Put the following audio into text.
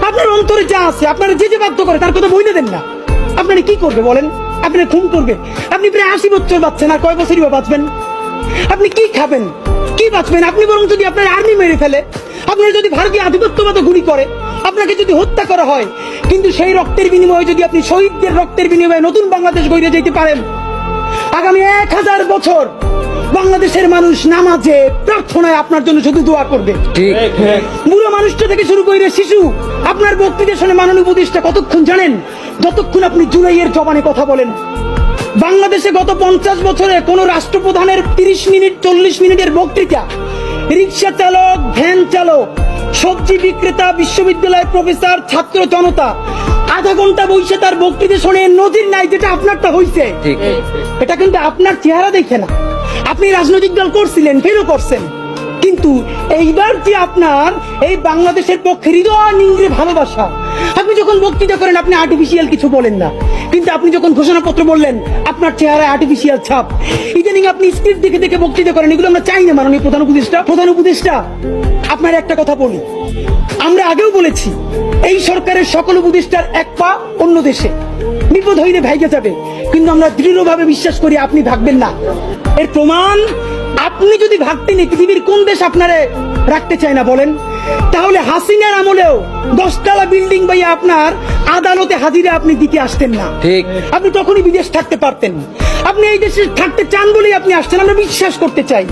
আপনার অন্তরে যা আছে, আপনারা যে বাধ্য করে তার কথা বইলে দেন না। আপনারা কি করবে বলেন? আপনারা খুন করবে। আপনি প্রায় 80 বছর বাঁচছেন, আর কয় বছরই বা বাঁচবেন? আপনি কি খাবেন, কি বাঁচবেন? আপনি বরং যদি আপনার আর্মি মেরে ফেলে, আপনার যদি ভারতীয় আধিপত্যবাদ গুলি করে, আপনাকে যদি হত্যা করা হয়, কিন্তু সেই রক্তের বিনিময়ে যদি আপনি শহীদদের রক্তের বিনিময়ে নতুন বাংলাদেশ গড়ে যেতে পারেন, আগামী 1000 বছর বাংলাদেশের মানুষ নামাজে প্রার্থনায় আপনার জন্য শুধু দোয়া করবে। ঠিক। বুড়ো মানুষটা থেকে শুরু করে শিশু আপনার বক্তৃতা শুনে মাননীয় উপদেষ্টা কতক্ষণ জানেন? যতক্ষণ আপনি জুলাইয়ের জবানে কথা বলেন। বাংলাদেশে গত 50 বছরে কোন রাষ্ট্রপ্রধানের 30 মিনিট 40 মিনিটের বক্তৃতা, রিক্সা চালক, ভ্যান চালক, সবজি বিক্রেতা, বিশ্ববিদ্যালয়ের প্রফেসর, ছাত্র জনতা আধা ঘন্টা বসে তার বক্তৃতা শুনে নজির নাই, যেটা আপনারটা হইছে। ঠিক। এটা কিন্তু আপনার চেহারা দেখে না। আপনি রাজনৈতিক দল করছিলেন, ফেরও করছেন, কিন্তু এইবার যে আপনার এই বাংলাদেশের পক্ষে হৃদয় নিংড়ে ভালোবাসা, আপনি যখন বক্তৃতা করেন আপনি আর্টিফিশিয়াল কিছু বলেন না, কিন্তু আপনি যখন ঘোষণাপত্র বললেন আপনার চেহারায় আর্টিফিশিয়াল ছাপ। ইদানিং আপনি স্ক্রিপ্ট দেখে দেখে বক্তৃতা করেন, এগুলো আমরা চাই না। মাননীয় প্রধান উপদেষ্টা, আপনার একটা কথা বলি, আমরা আগেও বলেছি এই সরকারের সকল উপদেষ্টার এক পা অন্য দেশে, বিপদ হইলে ভাইগে যাবে, কিন্তু আমরা দৃঢ়ভাবে বিশ্বাস করি আপনি ভাগবেন না। এর প্রমাণ, আপনি যদি ভাগতেন, পৃথিবীর কোন দেশ আপনারে রাখতে চায় না বলেন? তাহলে হাসিনার আমলেও 10 তলা বিল্ডিং বাইয়া আপনার আদালতে হাজিরা আপনি দিতে আসতেন না। ঠিক। আপনি তখনই বিদেশ থাকতে পারতেন। আপনি এই দেশে থাকতে চান বলেই আপনি আসছেন, আমরা বিশ্বাস করতে চাই।